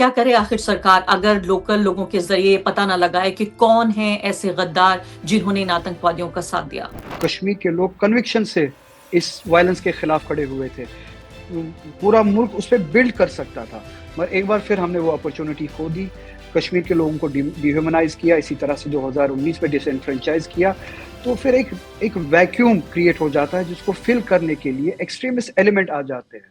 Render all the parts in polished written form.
کیا کرے آخر سرکار اگر لوکل لوگوں کے ذریعے پتہ نہ لگائے کہ کون ہیں ایسے غدار جنہوں نے ان آتنکوادیوں کا ساتھ دیا؟ کشمیر کے لوگ کنوکشن سے اس وائلنس کے خلاف کھڑے ہوئے تھے. پورا ملک اس پہ بلڈ کر سکتا تھا، مگر ایک بار پھر ہم نے وہ اپرچونٹی کھو دی. کشمیر کے لوگوں کو ڈیہیومنائز کیا، اسی طرح سے 2019 میں ڈس انفرنچائز کیا. تو پھر ایک ویکیوم کریٹ ہو جاتا ہے جس کو فل کرنے کے لیے ایکسٹریمسٹ ایلیمنٹ آ جاتے ہیں.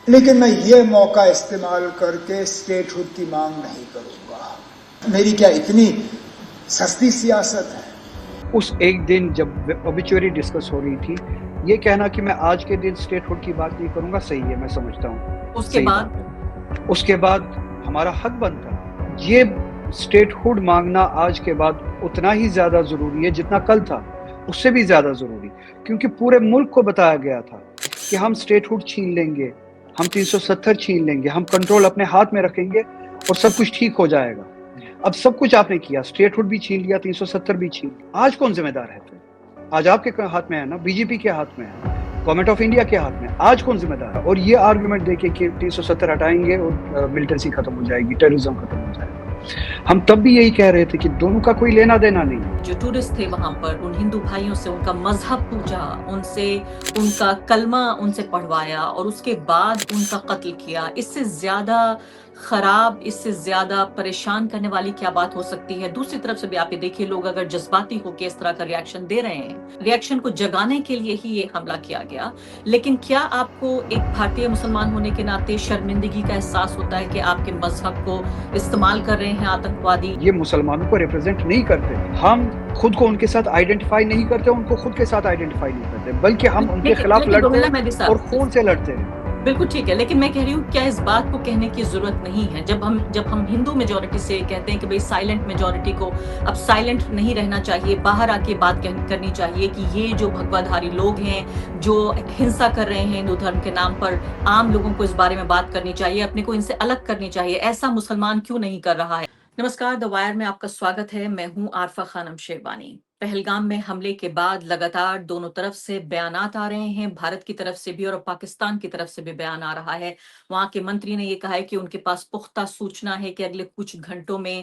لیکن میں یہ موقع استعمال کر کے اسٹیٹ ہوڈ کی مانگ نہیں کروں گا. میری کیا اتنی سستی سیاست ہے؟ اس ایک دن جب اوبیچوری ڈسکس ہو رہی تھی، یہ کہنا کہ میں آج کے دن اسٹیٹ ہوڈ کی بات نہیں کروں گا صحیح ہے، میں سمجھتا ہوں. اس کے بعد ہمارا حق بنتا ہے. یہ اسٹیٹ ہوڈ مانگنا آج کے بعد اتنا ہی زیادہ ضروری ہے جتنا کل تھا، اس سے بھی زیادہ ضروری، کیونکہ پورے ملک کو بتایا گیا تھا کہ ہم اسٹیٹ ہوڈ چھین لیں گے، ہم 370 چھین لیں گے، ہم کنٹرول اپنے ہاتھ میں رکھیں گے اور سب کچھ ٹھیک ہو جائے گا. اب سب کچھ آپ نے کیا، اسٹیٹ ہوڈ بھی چھین لیا، 370 بھی چھین لیا. آج کون ذمہ دار ہے؟ پھر آج آپ کے ہاتھ میں ہے نا، بی جے پی کے ہاتھ میں ہے، گورنمنٹ آف انڈیا کے ہاتھ میں. آج کون ذمہ دار ہے؟ اور یہ آرگومنٹ دے کے کہ 370 ہٹائیں گے اور ملٹنسی ختم ہو جائے گی، ٹیررزم ختم ہو جائے گا. ہم تب بھی یہی کہہ رہے تھے کہ دونوں کا کوئی لینا دینا نہیں. جو ٹورسٹ تھے وہاں پر ان ہندو بھائیوں سے ان کا مذہب پوچھا، ان سے ان کا کلمہ ان سے پڑھوایا اور اس کے بعد ان کا قتل کیا. اس سے زیادہ خراب، اس سے زیادہ پریشان کرنے والی کیا بات ہو سکتی ہے؟ دوسری طرف سے بھی آپ یہ دیکھیے، لوگ اگر جذباتی ہو کے اس طرح کا ریاکشن دے رہے ہیں، ریاکشن کو جگانے کے لیے ہی یہ حملہ کیا گیا. لیکن کیا آپ کو ایک بھارتی مسلمان ہونے کے ناطے شرمندگی کا احساس ہوتا ہے کہ آپ کے مذہب کو استعمال کر رہے ہیں آتنکوادی؟ یہ مسلمانوں کو ریپرزینٹ نہیں کرتے. ہم خود کو ان کے ساتھ آئیڈینٹیفائی نہیں کرتے، ان کو خود کے ساتھ آئیڈینٹیفائی نہیں کرتے، بلکہ ہم ان کے خلاف لڑتے ہیں اور خون سے لڑتے ہیں. بالکل ٹھیک ہے، لیکن میں کہہ رہی ہوں کیا اس بات کو کہنے کی ضرورت نہیں ہے جب ہم ہندو میجورٹی سے کہتے ہیں کہ بھئی سائلنٹ میجورٹی کو اب سائلنٹ نہیں رہنا چاہیے، باہر آ کے بات کرنی چاہیے کہ یہ جو بھگوا دھاری لوگ ہیں جو ہنسا کر رہے ہیں ہندو دھرم کے نام پر، عام لوگوں کو اس بارے میں بات کرنی چاہیے، اپنے کو ان سے الگ کرنی چاہیے. ایسا مسلمان کیوں نہیں کر رہا ہے؟ نمسکار، دی وائر میں آپ کا سواگت ہے. میں ہوں عارفہ خانم شیروانی. پہلگام میں حملے کے بعد لگاتار دونوں طرف سے بیانات آ رہے ہیں، بھارت کی طرف سے بھی اور پاکستان کی طرف سے بھی بیان آ رہا ہے. وہاں کے منتری نے یہ کہا ہے کہ ان کے پاس پختہ سوچنا ہے کہ اگلے کچھ گھنٹوں میں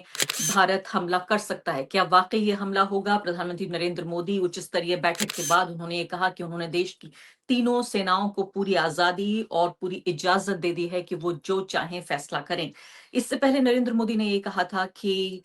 بھارت حملہ کر سکتا ہے. کیا واقعی یہ حملہ ہوگا؟ پردھان منتری نریندر مودی اچ ستریہ بیٹھک کے بعد انہوں نے یہ کہا کہ انہوں نے دیش کی تینوں سیناؤں کو پوری آزادی اور پوری اجازت دے دی ہے کہ وہ جو چاہیں فیصلہ کریں. اس سے پہلے نریندر مودی نے یہ کہا تھا کہ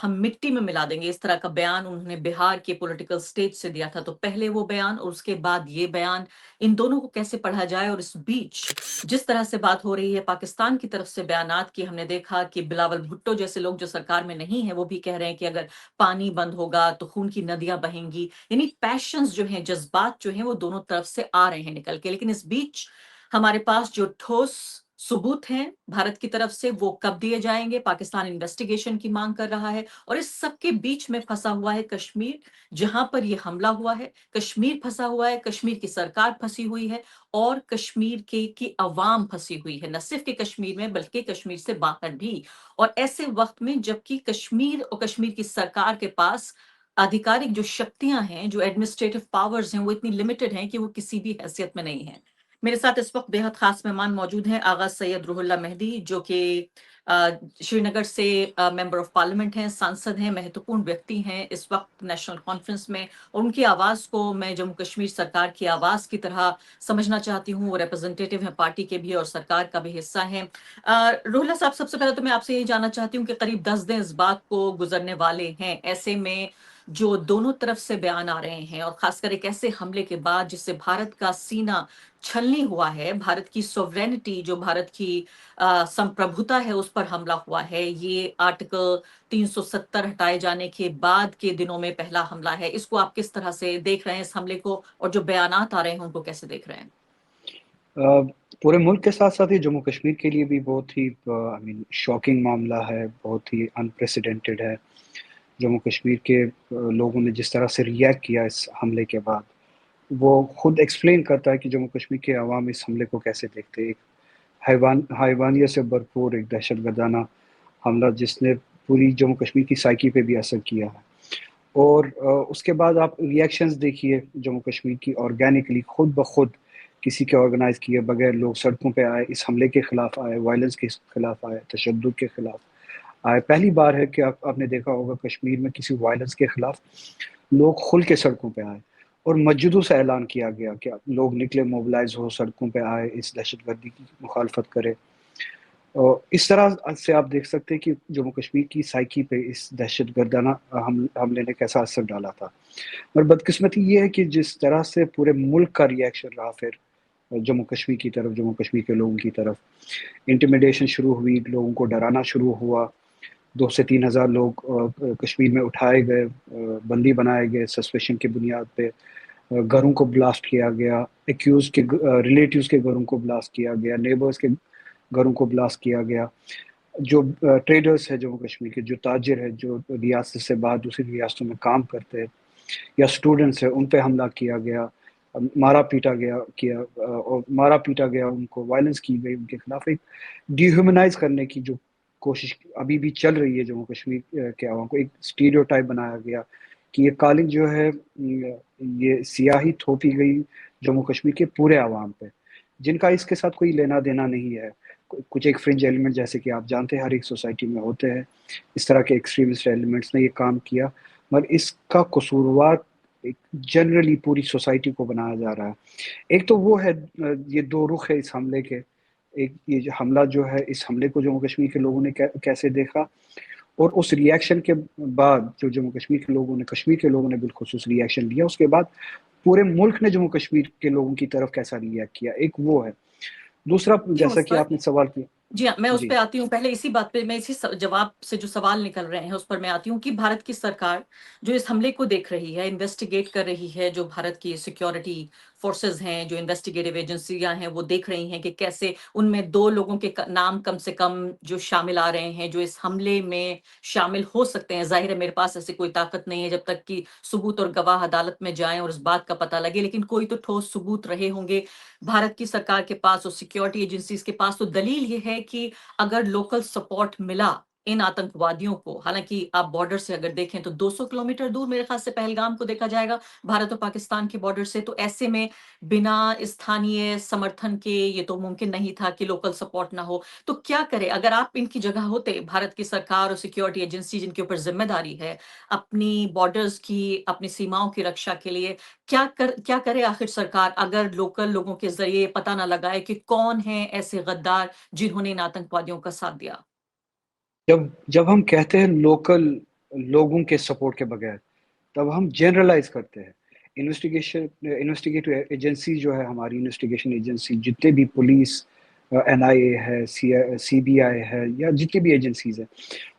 ہم مٹی میں ملا دیں گے. اس طرح کا بیان انہوں نے بہار کے پولیٹیکل سٹیج سے دیا تھا. تو پہلے وہ بیان اور اس کے بعد یہ بیان، ان دونوں کو کیسے پڑھا جائے؟ اور اس بیچ جس طرح سے بات ہو رہی ہے پاکستان کی طرف سے بیانات کی، ہم نے دیکھا کہ بلاول بھٹو جیسے لوگ جو سرکار میں نہیں ہیں وہ بھی کہہ رہے ہیں کہ اگر پانی بند ہوگا تو خون کی ندیاں بہیں گی. یعنی پیشنز جو ہیں، جذبات جو ہیں وہ دونوں طرف سے آ رہے ہیں نکل کے. لیکن اس بیچ ہمارے پاس جو ٹھوس ثبوت ہیں بھارت کی طرف سے وہ کب دیے جائیں گے؟ پاکستان انویسٹیگیشن کی مانگ کر رہا ہے اور اس سب کے بیچ میں پھنسا ہوا ہے کشمیر، جہاں پر یہ حملہ ہوا ہے. کشمیر پھنسا ہوا ہے، کشمیر کی سرکار پھنسی ہوئی ہے اور کشمیر کی عوام پھنسی ہوئی ہے، نہ صرف کہ کشمیر میں بلکہ کشمیر سے باہر بھی. اور ایسے وقت میں جبکہ کشمیر اور کشمیر کی سرکار کے پاس آدھیکارک جو شکتیاں ہیں، جو ایڈمنسٹریٹو پاورز ہیں، وہ اتنی لمیٹڈ ہیں کہ وہ کسی بھی حیثیت میں نہیں ہیں. میرے ساتھ اس وقت بہت خاص مہمان موجود ہیں. آغا سید روح اللہ مہدی جو کہ شری نگر سے ممبر آف پارلیمنٹ ہیں، سانسد ہیں، مہتوپورن ویکتی ہیں اس وقت نیشنل کانفرنس میں، اور ان کی آواز کو میں جموں کشمیر سرکار کی آواز کی طرح سمجھنا چاہتی ہوں. وہ ریپرزنٹیٹیو ہیں پارٹی کے بھی اور سرکار کا بھی حصہ ہیں. روح اللہ صاحب، سب سے پہلے تو میں آپ سے یہ جاننا چاہتی ہوں کہ قریب 10 دن اس بات کو گزرنے والے ہیں، ایسے میں جو دونوں طرف سے بیان آ رہے ہیں اور خاص کر ایک ایسے حملے کے بعد جس سے بھارت کا سینہ چھلنی ہوا ہے، بھارت کی سوورینٹی، جو بھارت کی سمپربھوتا ہے، اس پر حملہ ہوا ہے. یہ آرٹیکل 370 ہٹائے جانے کے بعد کے دنوں میں پہلا حملہ ہے. اس کو آپ کس طرح سے دیکھ رہے ہیں اس حملے کو، اور جو بیانات آ رہے ہیں ان کو کیسے دیکھ رہے ہیں؟ پورے ملک کے ساتھ ساتھ ہی جموں کشمیر کے لیے بھی بہت ہی شاکنگ معاملہ ہے، بہت ہی انپریسیڈنٹڈ ہے. جموں کشمیر کے لوگوں نے جس طرح سے ریئیکٹ کیا اس حملے کے بعد، وہ خود ایکسپلین کرتا ہے کہ جموں کشمیر کے عوام اس حملے کو کیسے دیکھتے ہیں. ایک حیوانیت سے بھرپور ایک دہشت گردانہ حملہ جس نے پوری جموں کشمیر کی سائیکی پہ بھی اثر کیا ہے. اور اس کے بعد آپ ریئیکشنز دیکھیے جموں کشمیر کی، آرگینکلی خود بخود کسی کے آرگنائز کیے بغیر لوگ سڑکوں پہ آئے، اس حملے کے خلاف آئے، وائلنس کے خلاف آئے، تشدد کے خلاف آئے. پہلی بار ہے کہ آپ نے دیکھا ہوگا کشمیر میں کسی وائلنس کے خلاف لوگ کھل کے سڑکوں پہ آئے اور مسجدوں سے اعلان کیا گیا کہ لوگ نکلے، موبلائز ہو، سڑکوں پہ آئے، اس دہشت گردی کی مخالفت کرے. اور اس طرح سے آپ دیکھ سکتے ہیں کہ جموں کشمیر کی سائیکی پہ اس دہشت گردانہ حملے نے کیسا اثر ڈالا تھا. اور بدقسمتی یہ ہے کہ جس طرح سے پورے ملک کا ریئیکشن رہا پھر جموں کشمیر کی طرف، جموں کشمیر کے لوگوں کی طرف انٹیمیڈیشن شروع ہوئی، لوگوں کو ڈرانا شروع ہوا. 2 سے 3 ہزار لوگ کشمیر میں اٹھائے گئے، بندی بنائے گئے سسپیشن کی بنیاد پہ. گھروں کو بلاسٹ کیا گیا، ایکیوز کے ریلیٹیوز کے گھروں کو بلاسٹ کیا گیا، نیبرز کے گھروں کو بلاسٹ کیا گیا. جو ٹریڈرز ہیں جموں کشمیر کے، جو تاجر ہیں، جو ریاست سے باہر دوسری ریاستوں میں کام کرتے ہیں، یا اسٹوڈنٹس ہیں، ان پہ حملہ کیا گیا، مارا پیٹا گیا ان کو، وائلنس کی گئی ان کے خلاف. ایک ڈی ہیومنائز کرنے کی جو کوشش ابھی بھی چل رہی ہے جموں کشمیر کے عوام کو، ایک اسٹیریوٹائپ بنایا گیا کہ یہ قالین جو ہے یہ سیاہی تھوپی گئی جموں کشمیر کے پورے عوام پہ، جن کا اس کے ساتھ کوئی لینا دینا نہیں ہے. کچھ ایک فرنج ایلیمنٹ جیسے کہ آپ جانتے ہیں ہر ایک سوسائٹی میں ہوتے ہیں، اس طرح کے ایکسٹریمسٹ ایلیمنٹس نے یہ کام کیا، مگر اس کا قصوروار جنرلی پوری سوسائٹی کو بنایا جا رہا ہے. ایک تو وہ ہے، یہ 2 رخ ہے اس حملے کے. ایک یہ جو حملہ جو ہے، اس حملے کو جموں کشمیر کے لوگوں نے کیسے دیکھا، اور اس ریئیکشن کے بعد جو جموں کشمیر کے لوگوں نے بالخصوص ریئیکشن لیا، اس کے بعد پورے ملک نے جموں کشمیر کے لوگوں کی طرف کیسا ریئیکٹ کیا. ایک وہ ہے. دوسرا جیسا کہ آپ نے سوال کیا. جی ہاں، میں اس پہ آتی ہوں. پہلے اسی بات پہ، میں اسی جواب سے جو سوال نکل رہے ہیں اس پر میں آتی ہوں کہ بھارت کی سرکار جو اس حملے کو دیکھ رہی ہے، انویسٹیگیٹ کر رہی ہے، جو بھارت کی سیکیورٹی فورسز ہیں، جو انویسٹیگیٹو ایجنسیاں ہیں، وہ دیکھ رہی ہیں کہ کیسے ان میں 2 لوگوں کے نام کم سے کم جو شامل آ رہے ہیں، جو اس حملے میں شامل ہو سکتے ہیں. ظاہر ہے میرے پاس ایسی کوئی طاقت نہیں ہے جب تک کہ ثبوت اور گواہ عدالت میں جائیں اور اس بات کا پتہ لگے، لیکن کوئی تو ٹھوس ثبوت رہے ہوں گے بھارت کی سرکار کے پاس اور سیکیورٹی ایجنسیز کے پاس. تو دلیل یہ ہے کہ اگر لوکل سپورٹ ملا ان آتنکوادیوں کو، حالانکہ آپ بارڈر سے اگر دیکھیں تو 200 کلومیٹر دور میرے خیال سے پہلگام کو دیکھا جائے گا بھارت اور پاکستان کے بارڈر سے، تو ایسے میں بنا استھانیہ سمرتھن کے یہ تو ممکن نہیں تھا کہ لوکل سپورٹ نہ ہو. تو کیا کرے اگر آپ ان کی جگہ ہوتے، بھارت کی سرکار اور سیکیورٹی ایجنسی جن کے اوپر ذمہ داری ہے اپنی بارڈرز کی، اپنی سیماؤں کی رکشا کے لیے، کیا کرے آخر سرکار اگر لوکل لوگوں کے ذریعے پتہ نہ لگائے کہ کون ہیں ایسے غدار جنہوں نے ان آتنکوادیوں کا ساتھ دیا؟ جب ہم کہتے ہیں لوکل لوگوں کے سپورٹ کے بغیر، تب ہم جنرلائز کرتے ہیں. انویسٹیگیٹو ایجنسی جو ہے ہماری انویسٹیگیشن ایجنسی، جتنے بھی پولیس، NIA ہے، CBI ہے، یا جتنی بھی ایجنسیز ہیں،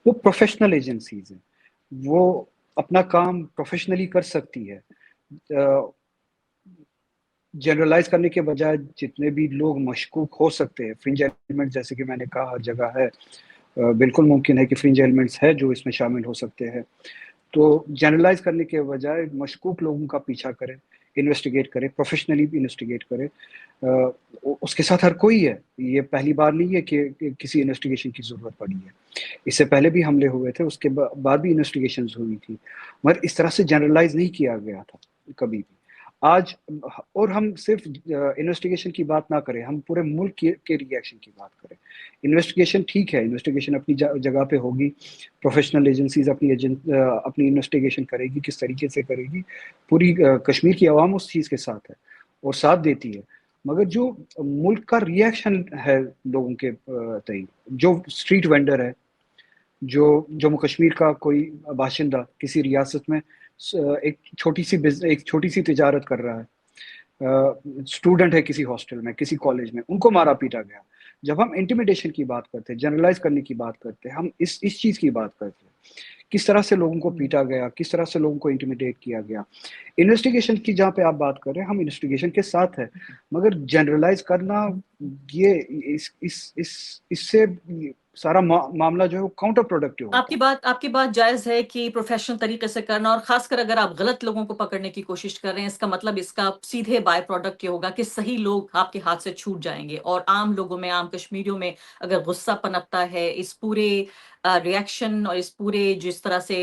وہ پروفیشنل ایجنسیز ہیں. وہ اپنا کام پروفیشنلی کر سکتی ہے. جنرلائز کرنے کے بجائے جتنے بھی لوگ مشکوک ہو سکتے ہیں، فرنج ایلیمنٹ جیسے کہ میں نے کہا ہر جگہ ہے، بالکل ممکن ہے کہ فرنج ایلیمنٹس ہے جو اس میں شامل ہو سکتے ہیں. تو جنرلائز کرنے کے بجائے مشکوک لوگوں کا پیچھا کرے، انویسٹیگیٹ کرے، پروفیشنلی بھی انویسٹیگیٹ کرے. اس کے ساتھ ہر کوئی ہے. یہ پہلی بار نہیں ہے کہ کسی انویسٹیگیشن کی ضرورت پڑی ہے. اس سے پہلے بھی حملے ہوئے تھے، اس کے بعد بھی انویسٹیگیشنز ہوئی تھی، مگر اس طرح سے جنرلائز نہیں کیا گیا تھا کبھی بھی. آج اور ہم صرف انویسٹیگیشن کی بات نہ کریں، ہم پورے ملک کے ریئیکشن کی بات کریں. انویسٹیگیشن ٹھیک ہے، انویسٹیگیشن اپنی جگہ پہ ہوگی، پروفیشنل ایجنسیز اپنی انویسٹیگیشن کرے گی، کس طریقے سے کرے گی. پوری کشمیر کی عوام اس چیز کے ساتھ ہے اور ساتھ دیتی ہے. مگر جو ملک کا ریئیکشن ہے لوگوں کے تئیں، جو اسٹریٹ وینڈر ہے، جو جموں کشمیر کا کوئی باشندہ کسی ریاست میں ایک چھوٹی سی تجارت کر رہا ہے، اسٹوڈنٹ ہے کسی ہاسٹل میں، کسی کالج میں، ان کو مارا پیٹا گیا. جب ہم انٹیمیڈیشن کی بات کرتے ہیں، جنرلائز کرنے کی بات کرتے ہیں، ہم اس چیز کی بات کرتے ہیں کس طرح سے لوگوں کو پیٹا گیا، کس طرح سے لوگوں کو انٹیمیڈیٹ کیا گیا. انویسٹیگیشن کی جہاں پہ آپ بات کر رہے ہیں، ہم انویسٹیگیشن کے ساتھ ہیں، مگر جنرلائز کرنا، یہ اس سے سارا معاملہ جو ہے وہ کاؤنٹر پروڈکٹیو ہوتا ہے. آپ کی بات جائز ہے کہ پروفیشنل طریقے سے کرنا، اور خاص کر اگر آپ غلط لوگوں کو پکڑنے کی کوشش کر رہے ہیں، اس کا مطلب اس کا سیدھے بائی پروڈکٹ یہ ہوگا کہ صحیح لوگ آپ کے ہاتھ سے چھوٹ جائیں گے، اور عام لوگوں میں، عام کشمیریوں میں اگر غصہ پنپتا ہے اس پورے ریئیکشن اور اس پورے جس طرح سے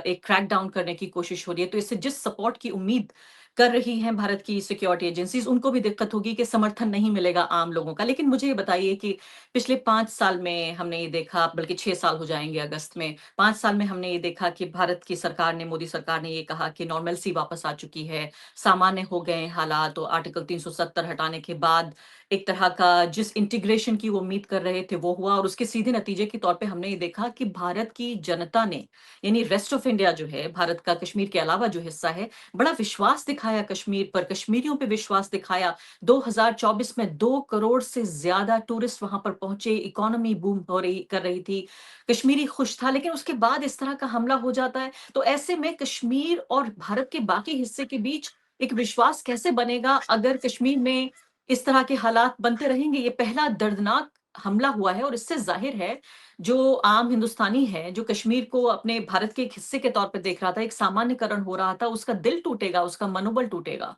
ایک کریک ڈاؤن کرنے کی کوشش ہو رہی ہے، تو اس سے جس سپورٹ کی امید کر رہی ہیں بھارت کی سیکیورٹی ایجنسیز، ان کو بھی دقت ہوگی کہ سمرتھن نہیں ملے گا عام لوگوں کا. لیکن مجھے یہ بتائیے کہ پچھلے 5 سال میں ہم نے یہ دیکھا، بلکہ 6 سال ہو جائیں گے اگست میں، 5 سال میں ہم نے یہ دیکھا کہ بھارت کی سرکار نے، مودی سرکار نے یہ کہا کہ نارملسی واپس آ چکی ہے، سامانیہ ہو گئے ہیں حالات، تو آرٹیکل 370 ہٹانے کے بعد ایک طرح کا جس انٹیگریشن کی وہ امید کر رہے تھے وہ ہوا. اور اس کے سیدھے نتیجے کے طور پہ ہم نے یہ دیکھا کہ بھارت کی جنتا نے، یعنی ریسٹ آف انڈیا جو ہے، بھارت کا کشمیر کے علاوہ جو حصہ ہے، بڑا وشواس دکھایا کشمیر پر، کشمیریوں پہ وشواس دکھایا. 2024 میں 2 کروڑ سے زیادہ ٹورسٹ وہاں پر پہنچے، اکانومی بوم کر رہی تھی، کشمیری خوش تھا. لیکن اس کے بعد اس طرح کا حملہ ہو جاتا ہے، تو ایسے میں کشمیر اور بھارت کے باقی حصے کے بیچ ایک وشواس کیسے بنے گا اگر کشمیر میں اس طرح کے حالات بنتے رہیں گے؟ یہ پہلا دردناک حملہ ہوا ہے، اور اس سے ظاہر ہے جو عام ہندوستانی ہے، جو کشمیر کو اپنے بھارت کے ایک حصے کے طور پہ دیکھ رہا تھا، ایک سامانیہ کرن ہو رہا تھا، اس کا دل ٹوٹے گا، اس کا منوبل ٹوٹے گا.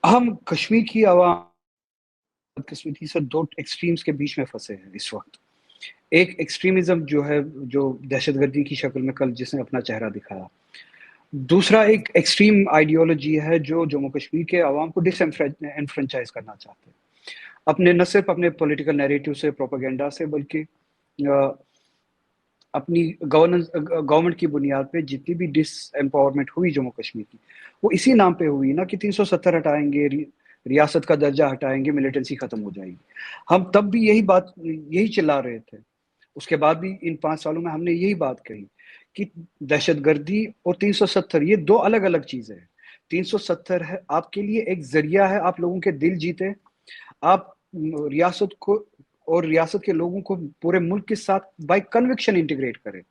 ہم کشمیر کی عوام قسمتی سے 2 ایکسٹریمز کے بیچ میں پھنسے ہیں اس وقت. ایک ایکسٹریمزم جو ہے، جو دہشت گردی کی شکل میں کل جس نے اپنا چہرہ دکھایا. دوسرا ایک ایکسٹریم آئیڈیالوجی ہے جو جموں کشمیر کے عوام کو ڈس انفرنچائز کرنا چاہتے ہیں، اپنے نہ صرف اپنے پولیٹیکل نیریٹو سے، پروپیگنڈا سے، بلکہ اپنی گورنمنٹ کی بنیاد پہ جتنی بھی ڈس امپاورمنٹ ہوئی جموں کشمیر کی، وہ اسی نام پہ ہوئی نا کہ 370 ہٹائیں گے، ریاست کا درجہ ہٹائیں گے، ملیٹنسی ختم ہو جائے گی. ہم تب بھی یہی چلا رہے تھے. اس کے بعد بھی ان 5 سالوں میں ہم نے یہی بات کہی کہ دہشت گردی اور 370 یہ 2 الگ الگ چیزیں ہیں. 370 ہے آپ کے لیے ایک ذریعہ ہے، آپ لوگوں کے دل جیتے، آپ ریاست کو اور ریاست کے لوگوں کو پورے ملک کے ساتھ بائی کنوکشن انٹیگریٹ کرے.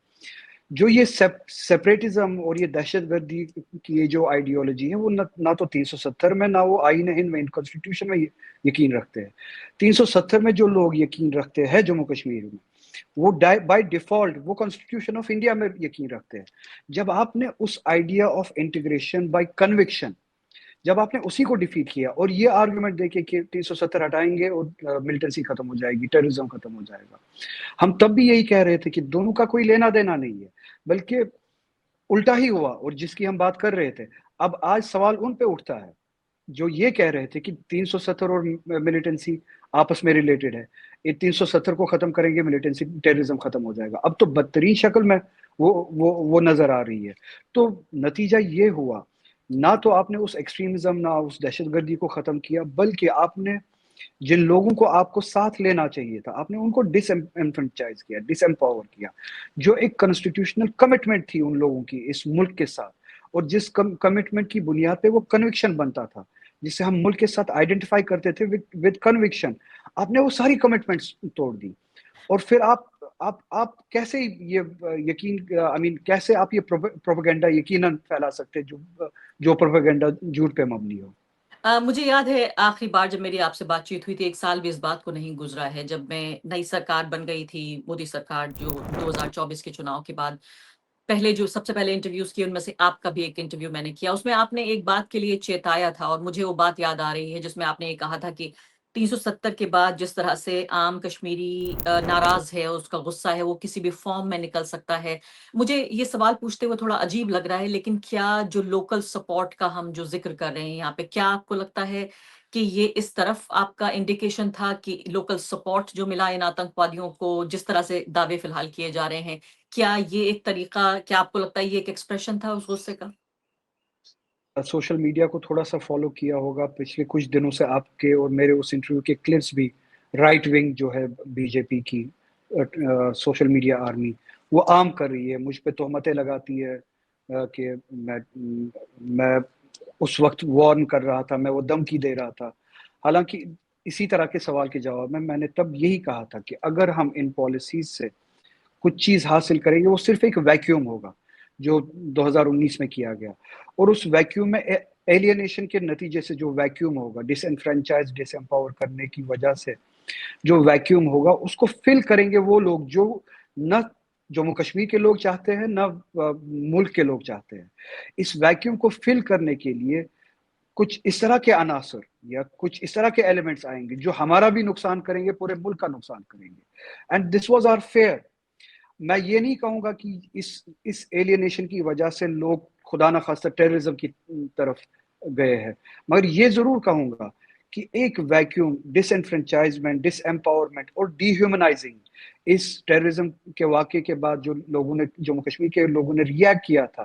جو یہ سیپریٹزم اور یہ دہشت گردی کی یہ جو آئیڈیالوجی ہے، وہ نہ تو 370 میں، نہ وہ آئین ہند میں، کانسٹیٹیوشن میں یقین رکھتے ہیں. 370 میں جو لوگ یقین رکھتے ہیں جموں کشمیر میں، وہ بائی ڈیفالٹ وہ کانسٹیٹیوشن آف انڈیا میں یقین رکھتے ہیں. جب آپ نے اس idea of integration by conviction, جب آپ نے اسی کو ڈیفیٹ کیا اور یہ آرگومنٹ دیکھے کہ 370 ہٹائیں گے اور ملٹنسی ختم ہو جائے گی، ٹیررزم ختم ہو جائے گا، ہم تب بھی یہی کہہ رہے تھے کہ دونوں کا کوئی لینا دینا نہیں ہے، بلکہ الٹا ہی ہوا. اور جس کی ہم بات کر رہے تھے، اب آج سوال ان پہ اٹھتا ہے جو یہ کہہ رہے تھے کہ 370 اور ملیٹنسی آپس میں ریلیٹڈ ہے، یہ 370 کو ختم کریں گے، ملیٹنسی ٹیررزم ختم ہو جائے گا. اب تو بدترین شکل میں وہ نظر آ رہی ہے. تو نتیجہ یہ ہوا، نہ تو آپ نے اس ایکسٹریمزم، نہ اس دہشت گردی کو ختم کیا، بلکہ آپ نے جن لوگوں کو آپ کو ساتھ لینا چاہیے تھا، آپ نے ان کو ڈس انفرنچائز کیا، ڈس امپاور کیا. جو ایک کانسٹیٹیوشنل کمٹمنٹ تھی ان لوگوں کی اس ملک کے ساتھ، اور جس کمٹمنٹ کی بنیاد پہ وہ کنوکشن بنتا تھا، جس سے ہم ملک کے ساتھ آئیڈینٹیفائی کرتے تھے ود کنوکشن، آپ نے وہ ساری کمٹمنٹس توڑ دی. اور پھر آپ کیسے یہ کیسے آپ یہ پروپیگنڈا یقیناً پھیلا سکتے جو پروپیگنڈا جھوٹ پہ مبنی ہو. مجھے یاد ہے آخری بار جب میری آپ سے بات چیت ہوئی تھی، 1 سال بھی اس بات کو نہیں گزرا ہے، جب میں نئی سرکار بن گئی تھی، مودی سرکار، جو 2024 کے چناؤ کے بعد جو سب سے پہلے انٹرویوز کیے، ان میں سے آپ کا بھی ایک انٹرویو میں نے کیا. اس میں آپ نے ایک بات کے لیے چیتایا تھا، اور مجھے وہ بات یاد آ رہی ہے جس میں آپ نے یہ کہا تھا کہ 370 کے بعد جس طرح سے عام کشمیری ناراض ہے، اس کا غصہ ہے، وہ کسی بھی فارم میں نکل سکتا ہے. مجھے یہ سوال پوچھتے ہوئے تھوڑا عجیب لگ رہا ہے، لیکن کیا جو لوکل سپورٹ کا ہم جو ذکر کر رہے ہیں یہاں پہ، کیا آپ کو لگتا ہے کہ یہ اس طرف آپ کا انڈیکیشن تھا کہ لوکل سپورٹ جو ملا ان آتنکوادیوں کو، جس طرح سے دعوے فی الحال کیے جا رہے ہیں، کیا یہ ایک طریقہ، کیا آپ کو لگتا ہے یہ ایک ایکسپریشن تھا اس غصے کا؟ سوشل میڈیا کو تھوڑا سا فالو کیا ہوگا پچھلے کچھ دنوں سے، آپ کے اور میرے اس انٹرویو کے کلپس بھی رائٹ ونگ جو ہے بی جے پی کی سوشل میڈیا آرمی وہ عام کر رہی ہے، مجھ پہ تہمتیں لگاتی ہے کہ میں اس وقت وارن کر رہا تھا، میں وہ دھمکی دے رہا تھا. حالانکہ اسی طرح کے سوال کے جواب میں نے تب یہی کہا تھا کہ اگر ہم ان پالیسیز سے کچھ چیز حاصل کریں گے، وہ صرف ایک ویکیوم ہوگا جو 2019 میں کیا گیا، اور اس ویکیوم میں ایلینیشن کے نتیجے سے جو ویکیوم ہوگا، ڈس انفرنچائز، ڈس امپاور کرنے کی وجہ سے جو ویکیوم ہوگا، اس کو فل کریں گے وہ لوگ جو نہ جموں کشمیر کے لوگ چاہتے ہیں، نہ ملک کے لوگ چاہتے ہیں. اس ویکیوم کو فل کرنے کے لیے کچھ اس طرح کے عناصر یا کچھ اس طرح کے ایلیمنٹس آئیں گے جو ہمارا بھی نقصان کریں گے، پورے ملک کا نقصان کریں گے. And this was are fair. میں یہ نہیں کہوں گا کہ اس ایلینیشن کی وجہ سے لوگ خدا نخواستہ ٹیررزم کی طرف گئے ہیں. مگر یہ ضرور کہوں گا کہ ایک ویکیوم، ڈس انفرنچائزمنٹ، ڈس امپاورمنٹ اور ڈی ہیومنائزنگ اس ٹیررزم کے واقعے کے بعد جو لوگوں نے، جموں کشمیر کے لوگوں نے ریئیکٹ کیا تھا،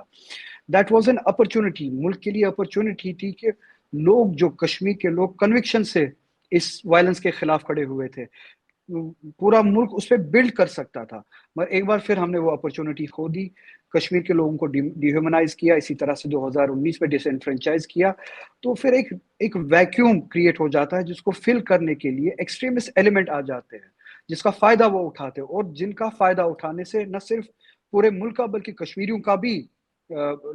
دیٹ واز این اپرچونٹی. ملک کے لیے اپرچونٹی تھی کہ لوگ، جو کشمیر کے لوگ کنوکشن سے اس وائلنس کے خلاف کھڑے ہوئے تھے، پورا ملک اس پہ بلڈ کر سکتا تھا. مگر ایک بار پھر ہم نے وہ اپرچونٹی کھو دی، کشمیر کے لوگوں کو ڈی ہیومنائز کیا، اسی طرح سے 2019 میں ڈس انفرنچائز کیا. تو پھر ایک ویکیوم کریٹ ہو جاتا ہے جس کو فل کرنے کے لیے ایکسٹریمسٹ ایلیمنٹ آ جاتے ہیں، جس کا فائدہ وہ اٹھاتے ہیں، اور جن کا فائدہ اٹھانے سے نہ صرف پورے ملک کا بلکہ کشمیریوں کا بھی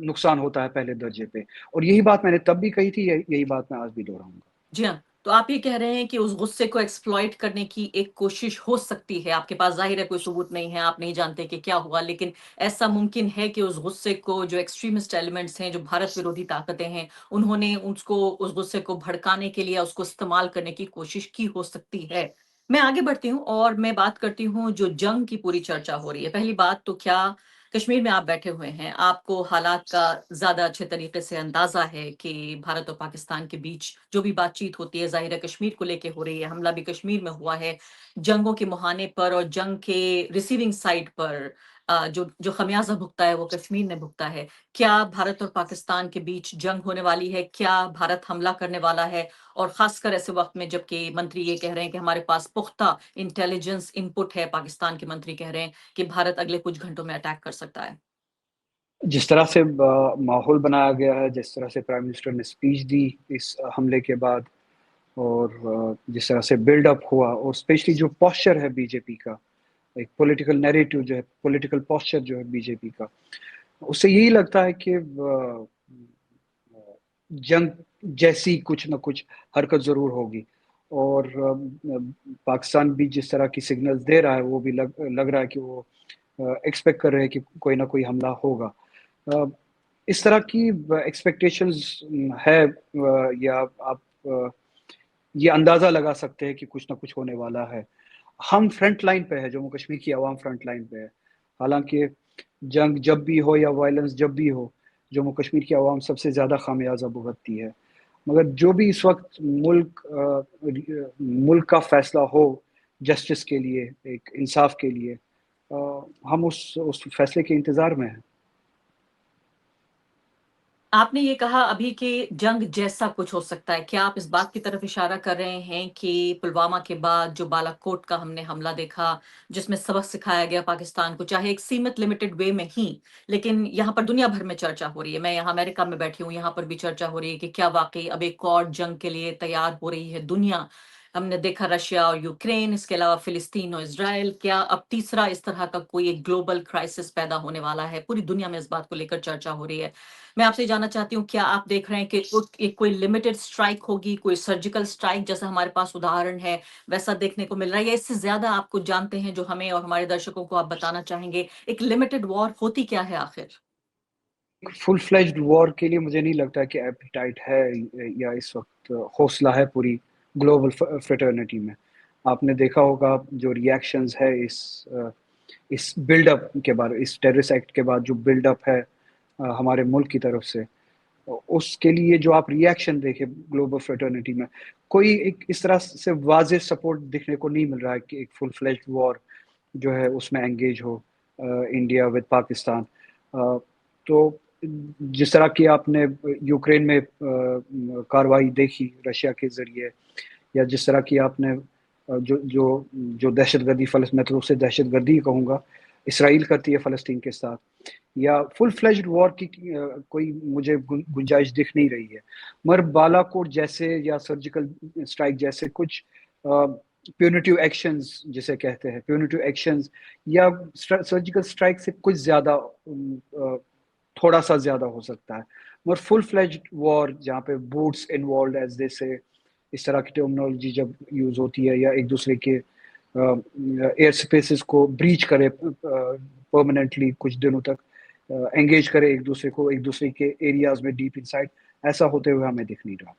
نقصان ہوتا ہے پہلے درجے پہ. اور یہی بات میں نے تب بھی کہی تھی، یہی بات میں آج بھی دہراؤں گا. جی ہاں، تو آپ یہ کہہ رہے ہیں کہ اس غصے کو ایکسپلائٹ کرنے کی ایک کوشش ہو سکتی ہے. آپ کے پاس ظاہر ہے کوئی ثبوت نہیں ہے، آپ نہیں جانتے کہ کیا ہوا، لیکن ایسا ممکن ہے کہ اس غصے کو جو ایکسٹریمسٹ ایلیمنٹس ہیں، جو بھارت ورودھی طاقتیں ہیں، انہوں نے اس غصے کو بھڑکانے کے لیے اس کو استعمال کرنے کی کوشش کی ہو سکتی ہے. میں آگے بڑھتی ہوں اور میں بات کرتی ہوں جو جنگ کی پوری چرچا ہو رہی ہے. پہلی بات تو کیا کشمیر میں آپ بیٹھے ہوئے ہیں، آپ کو حالات کا زیادہ اچھے طریقے سے اندازہ ہے کہ بھارت اور پاکستان کے بیچ جو بھی بات چیت ہوتی ہے ظاہر ہے کشمیر کو لے کے ہو رہی ہے، حملہ بھی کشمیر میں ہوا ہے، جنگوں کے مہانے پر اور جنگ کے ریسیونگ سائٹ پر جو خمیازہ بھگتا ہے وہ کشمیر نے بھگتا ہے. کیا بھارت اور پاکستان کے بیچ جنگ ہونے والی ہے؟ کیا بھارت حملہ کرنے والا ہے؟ اور خاص کر ایسے وقت میں جبکہ منتری یہ کہہ رہے ہیں کہ ہمارے پاس پختہ انٹیلیجنس ان پٹ ہے، پاکستان کے منتری کہہ رہے ہیں کہ بھارت اگلے کچھ گھنٹوں میں اٹیک کر سکتا ہے. جس طرح سے ماحول بنایا گیا ہے، جس طرح سے پرائم منسٹر نے اسپیچ دی اس حملے کے بعد، اور جس طرح سے بلڈ اپ ہوا، اور اسپیشلی جو پوسچر ہے بی جے پی کا، ایک پولیٹیکل نیریٹو جو ہے، پولیٹیکل پوسچر جو ہے بی جے پی کا، اس سے یہی لگتا ہے کہ جنگ جیسی کچھ نہ کچھ حرکت ضرور ہوگی. اور پاکستان بھی جس طرح کی سگنلز دے رہا ہے، وہ بھی لگ رہا ہے کہ وہ ایکسپیکٹ کر رہے ہیں کہ کوئی نہ کوئی حملہ ہوگا. اس طرح کی ایکسپیکٹیشنز ہے، یا آپ یہ اندازہ لگا سکتے ہیں کہ کچھ نہ کچھ ہونے والا ہے. ہم فرنٹ لائن پہ ہے، جموں کشمیر کی عوام فرنٹ لائن پہ ہے. حالانکہ جنگ جب بھی ہو یا وائلنس جب بھی ہو، جموں کشمیر کی عوام سب سے زیادہ خمیازہ بھگتتی ہے. مگر جو بھی اس وقت ملک کا فیصلہ ہو جسٹس کے لیے، ایک انصاف کے لیے، ہم اس فیصلے کے انتظار میں ہیں. آپ نے یہ کہا ابھی کہ جنگ جیسا کچھ ہو سکتا ہے. کیا آپ اس بات کی طرف اشارہ کر رہے ہیں کہ پلوامہ کے بعد جو بالا کوٹ کا ہم نے حملہ دیکھا، جس میں سبق سکھایا گیا پاکستان کو، چاہے ایک سیمت لمیٹڈ وے میں ہی، لیکن یہاں پر دنیا بھر میں چرچا ہو رہی ہے، میں یہاں امریکہ میں بیٹھی ہوں، یہاں پر بھی چرچا ہو رہی ہے کہ کیا واقعی اب ایک اور جنگ کے لیے تیار ہو رہی ہے دنیا؟ ہم نے دیکھا رشیا اور یوکرین، اس کے علاوہ فلسطین اور اسرائیل. کیا اب تیسرا اس طرح کا کوئی ایک گلوبل کرائسس پیدا ہونے والا ہے؟ پوری دنیا میں اس بات کو لے کر چرچا ہو رہی ہے. میں آپ سے جاننا چاہتی ہوں، کیا آپ دیکھ رہے ہیں کہ ایک کوئی لمیٹڈ سٹرائک ہوگی، کوئی سرجیکل سٹرائک جیسا ہمارے پاس ادھارن ہے ویسا دیکھنے کو مل رہا ہے، یا اس سے زیادہ آپ کو جانتے ہیں جو ہمیں اور ہمارے درشکوں کو آپ بتانا چاہیں گے ایک لمیٹڈ وار ہوتی کیا ہے آخر؟ فل فلیجڈ وار کے لیے مجھے نہیں لگتا کہ ایپیٹائٹ ہے یا اس وقت حوصلہ ہے پوری گلوبل فریٹرنیٹی میں. آپ نے دیکھا ہوگا جو ریاکشنز ہے اس بلڈ اپ کے بعد، اس ٹیررسٹ ایکٹ کے بعد جو بلڈ اپ ہے ہمارے ملک کی طرف سے، اس کے لیے جو آپ ریاکشن دیکھیں گلوبل فریٹرنیٹی میں، کوئی ایک اس طرح سے واضح سپورٹ دیکھنے کو نہیں مل رہا ہے کہ ایک فل فلیجڈ وار جو ہے اس میں engage who India with Pakistan. تو جس طرح کی آپ نے یوکرین میں کاروائی دیکھی رشیا کے ذریعے، یا جس طرح کی آپ نے جو دہشت گردی میں تو اسے دہشت گردی کہوں گا، اسرائیل کرتی ہے فلسطین کے ساتھ، یا فل فلیجڈ وار کی کوئی مجھے گنجائش دکھ نہیں رہی ہے. مگر بالا کوٹ جیسے یا سرجیکل اسٹرائک جیسے کچھ پیونیٹیو ایکشنز جسے کہتے ہیں، پیونیٹیو ایکشنز یا سرجیکل اسٹرائک سے کچھ زیادہ، تھوڑا سا زیادہ ہو سکتا ہے. مگر فل فلیجڈ وار جہاں پہ بوٹس انوالوڈ ایز دے سے، اس طرح کی ٹرمنالوجی جب یوز ہوتی ہے، یا ایک دوسرے کے ایئر سپیسز کو بریچ کرے پرماننٹلی کچھ دنوں تک، انگیج کرے ایک دوسرے کو ایک دوسرے کے ایریاز میں ڈیپ انسائڈ، ایسا ہوتے ہوئے ہمیں دکھ نہیں رہا.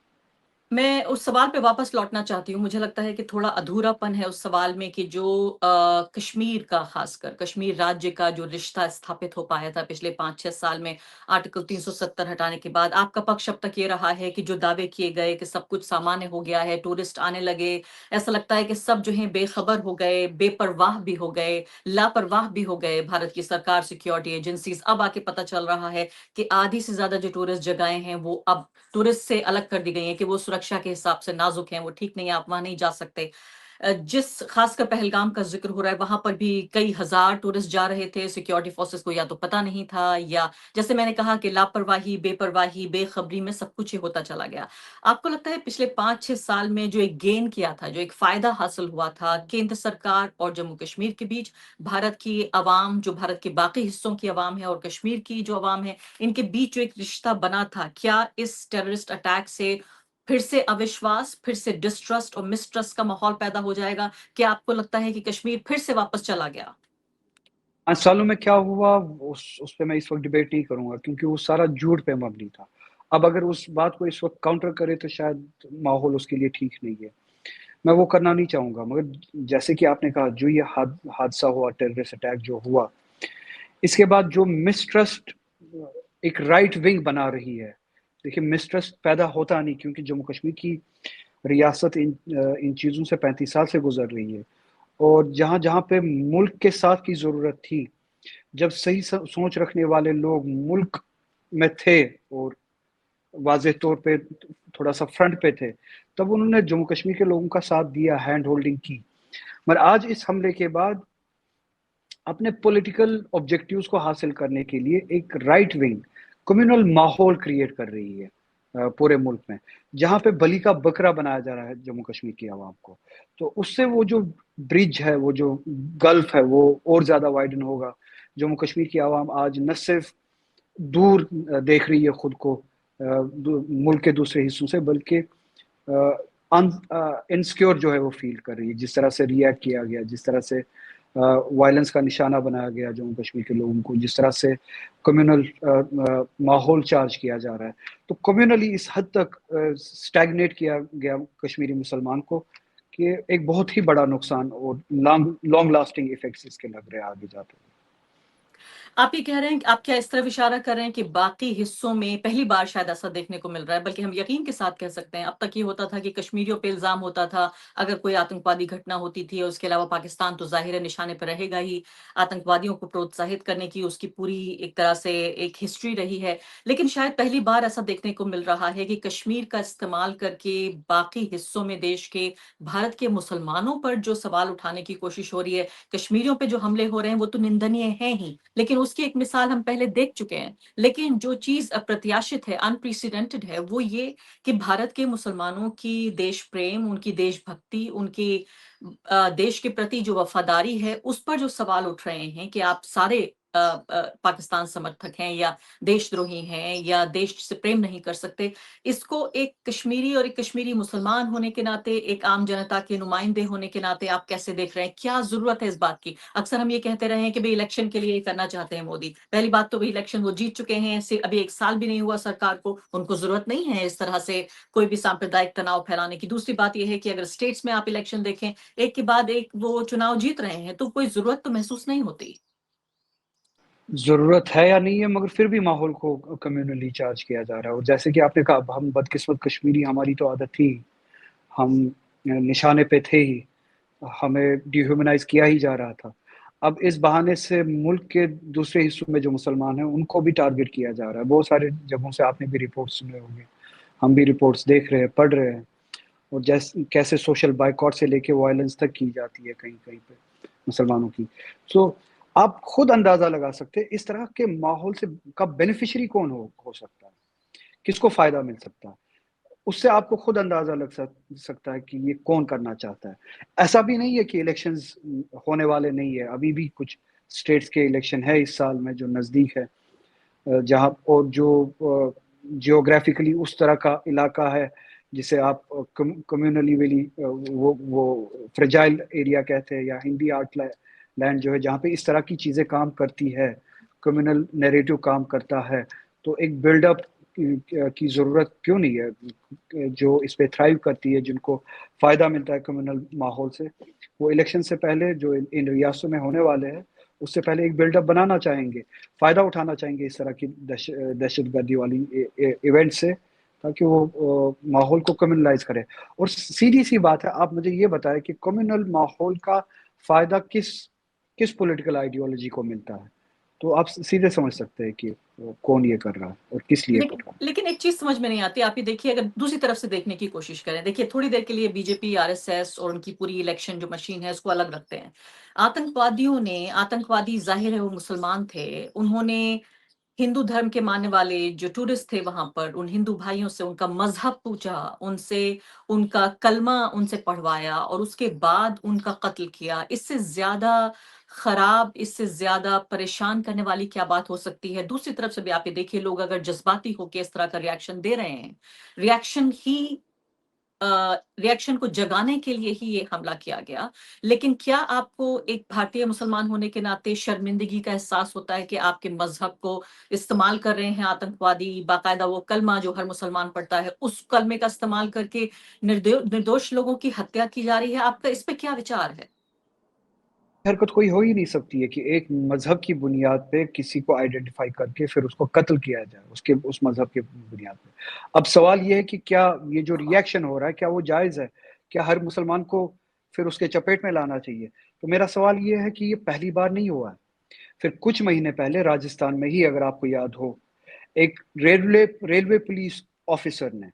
میں اس سوال پہ واپس لوٹنا چاہتی ہوں. مجھے لگتا ہے کہ تھوڑا ادھوراپن ہے اس سوال میں کہ جو کشمیر کا، خاص کر کشمیر راجیہ کا جو رشتہ استھاپت ہو پایا تھا پچھلے 5-6 سال میں آرٹیکل 370 ہٹانے کے بعد، آپ کا پکش اب تک یہ رہا ہے کہ جو دعوے کیے گئے کہ سب کچھ سامانے ہو گیا ہے، ٹورسٹ آنے لگے، ایسا لگتا ہے کہ سب جو ہیں بے خبر ہو گئے، بے پرواہ بھی ہو گئے، لاپرواہ بھی ہو گئے بھارت کی سرکار، سیکیورٹی ایجنسیز. اب آ کے پتہ چل رہا ہے کہ آدھی سے زیادہ جو ٹورسٹ جگہیں ہیں وہ اب ٹورسٹ سے الگ کر دی گئی ہیں کہ وہ سرکشا کے حساب سے نازک ہیں، وہ ٹھیک نہیں ہے، آپ وہاں نہیں جا سکتے. جس خاص کر پہلگام کا ذکر ہو رہا ہے، وہاں پر بھی کئی ہزار ٹورسٹ جا رہے تھے. سیکیورٹی فورسز کو یا تو پتہ نہیں تھا، یا جیسے میں نے کہا کہ لاپرواہی، بے پرواہی، بے خبری میں سب کچھ ہی ہوتا چلا گیا. آپ کو لگتا ہے پچھلے 5-6 سال میں جو ایک گین کیا تھا، جو ایک فائدہ حاصل ہوا تھا کیندر سرکار اور جموں کشمیر کے بیچ، بھارت کی عوام، جو بھارت کے باقی حصوں کی عوام ہے، اور کشمیر کی جو عوام ہے، ان کے بیچ جو ایک رشتہ بنا تھا، کیا اس ٹیررسٹ اٹیک سے پھر سے اوشواس، پھر سے ڈسٹرسٹ اور مسٹرسٹ کا ماحول پیدا ہو جائے گا؟ کیا آپ کو لگتا ہے کہ کشمیر پھر سے واپس چلا گیا؟ 5 سالوں میں کیا ہوا اس پہ میں اس وقت ڈیبیٹ نہیں کروں گا، کیونکہ وہ سارا جھوٹ پہ مبنی تھا. اب اگر اس بات کو اس وقت کاؤنٹر کرے تو شاید ماحول اس کے لیے ٹھیک نہیں ہے. میں وہ کرنا نہیں چاہوں گا. مگر جیسے کہ آپ نے کہا، جو یہ حادثہ ہوا، ٹیررسٹ اٹیک جو ہوا، اس کے بعد جو مسٹرسٹ ایک رائٹ ونگ بنا رہی ہے. دیکھیں، مسٹرسٹ پیدا ہوتا نہیں، کیونکہ جموں کشمیر کی ریاست ان چیزوں سے 35 سال سے گزر رہی ہے. اور جہاں جہاں پہ ملک کے ساتھ کی ضرورت تھی، جب صحیح سوچ رکھنے والے لوگ ملک میں تھے اور واضح طور پہ تھوڑا سا فرنٹ پہ تھے، تب انہوں نے جموں کشمیر کے لوگوں کا ساتھ دیا، ہینڈ ہولڈنگ کی. مگر آج اس حملے کے بعد اپنے پولیٹیکل آبجیکٹیوز کو حاصل کرنے کے لیے ایک رائٹ ونگ کمیونل ماحول کریٹ کر رہی ہے پورے ملک میں، جہاں پہ بلی کا بکرا بنایا جا رہا ہے جموں کشمیر کی عوام کو. تو اس سے وہ جو برج ہے، وہ جو گلف ہے، وہ اور زیادہ وائڈن ہوگا. جموں کشمیر کی عوام آج نہ صرف دور دیکھ رہی ہے خود کو ملک کے دوسرے حصوں سے، بلکہ انسیکیور جو ہے وہ فیل کر رہی ہے. جس طرح سے ریئیکٹ کیا گیا، جس طرح سے وائلنس کا نشانہ بنایا گیا جموں کشمیر کے لوگوں کو، جس طرح سے کمیونل ماحول چارج کیا جا رہا ہے، تو کمیونلی اس حد تک سٹیگنیٹ کیا گیا کشمیری مسلمان کو کہ ایک بہت ہی بڑا نقصان اور لانگ لاسٹنگ ایفیکٹس اس کے لگ رہے ہیں آگے جاتے ہیں. آپ یہ کہہ رہے ہیں کہ آپ کیا اس طرف اشارہ کر رہے ہیں کہ باقی حصوں میں پہلی بار شاید ایسا دیکھنے کو مل رہا ہے، بلکہ ہم یقین کے ساتھ کہہ سکتے ہیں اب تک یہ ہوتا تھا کہ کشمیریوں پہ الزام ہوتا تھا اگر کوئی آتنکوادی گھٹنا ہوتی تھی، اور اس کے علاوہ پاکستان تو ظاہر نشانے پہ رہے گا ہی، آتنکوادیوں کو پروتساہت کرنے کی اس کی پوری ایک طرح سے ایک ہسٹری رہی ہے. لیکن شاید پہلی بار ایسا دیکھنے کو مل رہا ہے کہ کشمیر کا استعمال کر کے باقی حصوں میں دیش کے، بھارت کے مسلمانوں پر جو سوال اٹھانے کی کوشش ہو رہی ہے، کشمیریوں پہ جو حملے ہو رہے ہیں وہ تو نندنیہ ہیں ہی، لیکن اس کی ایک مثال ہم پہلے دیکھ چکے ہیں. لیکن جو چیز اپرتیاشت ہے، انپریسیڈنٹڈ ہے، وہ یہ کہ بھارت کے مسلمانوں کی دیش پریم، ان کی دیش بھکتی، ان کی دیش کے پرتی جو وفاداری ہے، اس پر جو سوال اٹھ رہے ہیں کہ آپ سارے پاکستان سمرتھک ہیں یا دیش دروہی ہیں یا دیش سے پریم نہیں کر سکتے، اس کو ایک کشمیری اور ایک کشمیری مسلمان ہونے کے ناطے، ایک عام جنتا کے نمائندے ہونے کے ناطے آپ کیسے دیکھ رہے ہیں؟ کیا ضرورت ہے اس بات کی؟ اکثر ہم یہ کہتے رہے ہیں کہ بھئی الیکشن کے لیے یہ کرنا چاہتے ہیں مودی. پہلی بات تو وہی الیکشن وہ جیت چکے ہیں، ابھی 1 سال بھی نہیں ہوا سرکار کو، ان کو ضرورت نہیں ہے اس طرح سے کوئی بھی سامپردائک تناؤ پھیلانے کی. دوسری بات یہ ہے کہ اگر اسٹیٹس میں آپ الیکشن دیکھیں، ایک کے بعد ایک وہ چناؤ جیت رہے ہیں، تو کوئی ضرورت تو محسوس نہیں ہوتی. ضرورت ہے یا نہیں ہے، مگر پھر بھی ماحول کو کمیونلی چارج کیا جا رہا ہے. اور جیسے کہ آپ نے کہا، ہم بدقسمت کشمیری، ہماری تو عادت تھی، ہم نشانے پہ تھے ہی، ہمیں ڈی ہیومنائز کیا ہی جا رہا تھا. اب اس بہانے سے ملک کے دوسرے حصوں میں جو مسلمان ہیں ان کو بھی ٹارگٹ کیا جا رہا ہے. بہت سارے جگہوں سے آپ نے بھی رپورٹس سنے ہوں گے، ہم بھی رپورٹس دیکھ رہے ہیں، پڑھ رہے ہیں. اور کیسے سوشل بائیکاٹ سے لے کے وائلنس تک کی جاتی ہے کہیں کہیں پہ مسلمانوں کی. سو آپ خود اندازہ لگا سکتے ہیں اس طرح کے ماحول سے کا بینیفیشری کون ہو سکتا ہے، کس کو فائدہ مل سکتا ہے. اس سے آپ کو خود اندازہ لگ سکتا ہے کہ یہ کون کرنا چاہتا ہے. ایسا بھی نہیں ہے کہ الیکشنز ہونے والے نہیں ہے، ابھی بھی کچھ اسٹیٹس کے الیکشن ہے اس سال میں جو نزدیک ہے، جہاں اور جو جیوگرافیکلی اس طرح کا علاقہ ہے جسے آپ کمیونلی ویلی وہ فریجائل ایریا کہتے ہیں، یا ہندی آرٹ لینڈ جو ہے، جہاں پہ اس طرح کی چیزیں کام کرتی ہے، کمیونل نیریٹو کام کرتا ہے. تو ایک بلڈ اپ کی ضرورت کیوں نہیں ہے، جو اس پہ تھرائیو کرتی ہے، جن کو فائدہ ملتا ہے کمیونل ماحول سے، وہ الیکشن سے پہلے جو ان ریاستوں میں ہونے والے ہیں اس سے پہلے ایک بلڈ اپ بنانا چاہیں گے، فائدہ اٹھانا چاہیں گے اس طرح کی دہشت گردی والی ایونٹ سے، تاکہ وہ ماحول کو کمیونلائز کرے۔ اور سیدھی سی بات ہے، آپ مجھے یہ بتائیں کہ کمیونل ماحول کا فائدہ کس پولیٹیکل آئیڈیالوجی کو ملتا ہے، تو آپ سیدھے سمجھ سکتے ہیں کہ کون یہ کر رہا ہے اور کس لیے کر رہا ہے۔ لیکن ایک چیز سمجھ میں نہیں آتی، آپ یہ دیکھیے، اگر دوسری طرف سے دیکھنے کی کوشش کریں، دیکھیے تھوڑی دیر کے لیے بی جے پی، آر ایس ایس اور ان کی پوری الیکشن جو مشین ہے اس کو الگ رکھتے ہیں۔ آتنکوادی ظاہر ہے وہ مسلمان تھے، انہوں نے ہندو دھرم کے ماننے والے جو ٹورسٹ تھے وہاں پر، ان ہندو بھائیوں سے ان کا مذہب پوچھا، ان سے ان کا کلمہ ان سے پڑھوایا اور اس کے بعد ان کا قتل کیا۔ اس سے زیادہ خراب، اس سے زیادہ پریشان کرنے والی کیا بات ہو سکتی ہے؟ دوسری طرف سے بھی آپ یہ دیکھیے، لوگ اگر جذباتی ہو کے اس طرح کا ریاکشن دے رہے ہیں، ریاکشن کو جگانے کے لیے ہی یہ حملہ کیا گیا، لیکن کیا آپ کو ایک بھارتیہ مسلمان ہونے کے ناطے شرمندگی کا احساس ہوتا ہے کہ آپ کے مذہب کو استعمال کر رہے ہیں آتنکوادی؟ باقاعدہ وہ کلمہ جو ہر مسلمان پڑھتا ہے، اس کلمے کا استعمال کر کے نردوش لوگوں کی ہتیا کی جا رہی ہے۔ آپ کا اس پہ کیا وچار ہے؟ حرکت کوئی ہو ہی نہیں سکتی ہے کہ ایک مذہب کی بنیاد پہ کسی کو آئیڈینٹیفائی کر کے پھر اس کو قتل کیا جائے اس مذہب کے بنیاد پہ۔ اب سوال یہ ہے کہ کیا یہ جو ریاکشن ہو رہا ہے کیا وہ جائز ہے؟ کیا ہر مسلمان کو پھر اس کے چپیٹ میں لانا چاہیے؟ تو میرا سوال یہ ہے کہ یہ پہلی بار نہیں ہوا ہے۔ پھر کچھ مہینے پہلے راجستھان میں ہی، اگر آپ کو یاد ہو، ایک ریلوے پولیس آفیسر نے،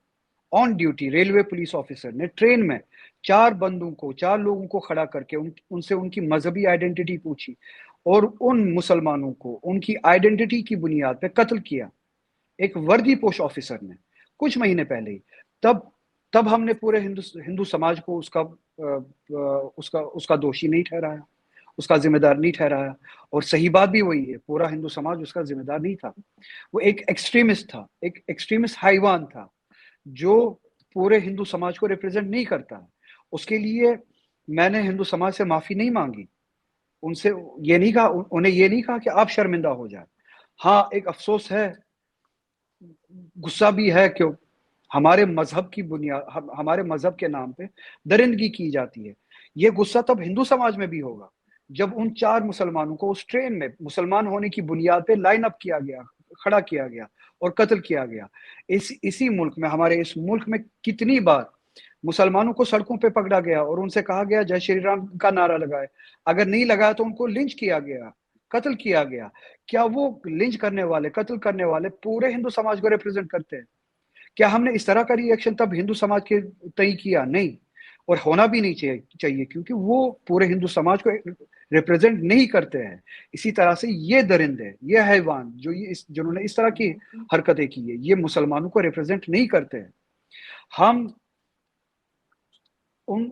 آن ڈیوٹی ریلوے پولیس آفیسر نے ٹرین میں چار لوگوں کو کھڑا کر کے ان سے ان کی مذہبی آئیڈینٹی پوچھی اور ان مسلمانوں کو ان کی آئیڈینٹی کی بنیاد پہ قتل کیا، ایک وردی پوش آفیسر نے، کچھ مہینے پہلے ہی۔ تب ہم نے پورے ہندو سماج کو اس کا دوشی نہیں ٹھہرایا، اس کا ذمہ دار نہیں ٹھہرایا، اور صحیح بات بھی وہی ہے، پورا ہندو سماج اس کا ذمہ دار نہیں تھا۔ وہ ایک ایکسٹریمسٹ تھا، ایک ایکسٹریمسٹ حیوان تھا جو پورے ہندو سماج کو ریپرزینٹ نہیں کرتا۔ اس کے لیے میں نے ہندو سماج سے معافی نہیں مانگی، ان سے یہ نہیں کہا، انہیں یہ نہیں کہا کہ آپ شرمندہ ہو جائیں۔ ہاں، ایک افسوس ہے، غصہ بھی ہے کہ ہمارے مذہب کی بنیاد، ہمارے مذہب کے نام پہ درندگی کی جاتی ہے۔ یہ غصہ تب ہندو سماج میں بھی ہوگا جب ان چار مسلمانوں کو اس ٹرین میں مسلمان ہونے کی بنیاد پہ لائن اپ کیا گیا، کھڑا کیا گیا اور قتل کیا گیا۔ اسی ملک میں، ہمارے اس ملک میں کتنی بار مسلمانوں کو سڑکوں پہ پکڑا گیا اور ان سے کہا گیا جے شری رام کا نعرہ لگائے، اگر نہیں لگایا تو ان کو لنچ کیا گیا، قتل کیا گیا۔ کیا وہ لنچ کرنے والے، قتل کرنے والے پورے ہندو سماج کو ریپرزینٹ کرتے ہیں؟ کیا ہم نے اس طرح کا ریئیکشن تب ہندو سماج کے تئیں کیا؟ نہیں، اور ہونا بھی نہیں چاہیے، کیونکہ وہ پورے ہندو سماج کو ریپرزینٹ نہیں کرتے ہیں۔ اسی طرح سے یہ درندے، یہ حیوان جنہوں نے اس طرح کی حرکتیں کی ہے، یہ مسلمانوں کو ریپرزینٹ نہیں کرتے ہیں۔ ہم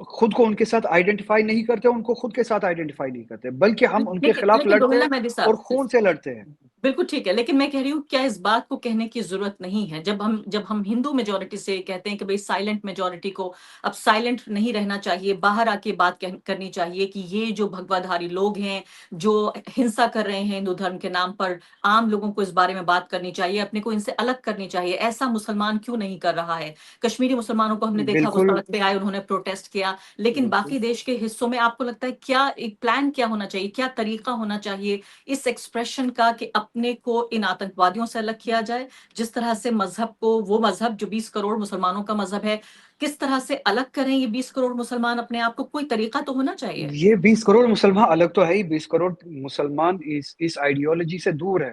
خود کو ان کے ساتھ آئیڈینٹیفائی نہیں کرتے، ان کو خود کے ساتھ آئیڈینٹیفائی نہیں کرتے، بلکہ ہم ان کے خلاف لڑتے ہیں اور خون سے لڑتے ہیں۔ بالکل ٹھیک ہے، لیکن میں کہہ رہی ہوں کیا اس بات کو کہنے کی ضرورت نہیں ہے جب ہم ہندو میجورٹی سے کہتے ہیں کہ بھئی سائلنٹ میجورٹی کو اب سائلنٹ نہیں رہنا چاہیے، باہر آ کے بات کرنی چاہیے کہ یہ جو بھگوا دھاری لوگ ہیں جو ہنسا کر رہے ہیں ہندو دھرم کے نام پر، عام لوگوں کو اس بارے میں بات کرنی چاہیے، اپنے کو ان سے الگ کرنی چاہیے۔ ایسا مسلمان کیوں نہیں کر رہا ہے؟ کشمیری مسلمانوں کو ہم نے دیکھا وہ سڑک پہ آئے، انہوں نے پروٹیسٹ کیا، لیکن باقی دیش کے حصوں میں آپ کو لگتا ہے کیا ایک پلان کیا ہونا چاہیے، کیا طریقہ ہونا چاہیے اس ایکسپریشن کا کہ اپنے کو ان آتنکوادیوں سے الگ کیا جائے؟ جس طرح سے مذہب کو، وہ مذہب جو 20 کروڑ مسلمانوں کا مذہب ہے، کس طرح سے الگ کریں یہ 20 کروڑ مسلمان اپنے آپ کو؟ کوئی طریقہ تو ہونا چاہیے۔ یہ 20 کروڑ مسلمان الگ تو ہے ہی، 20 کروڑ مسلمان اس آئیڈیالوجی سے دور ہے۔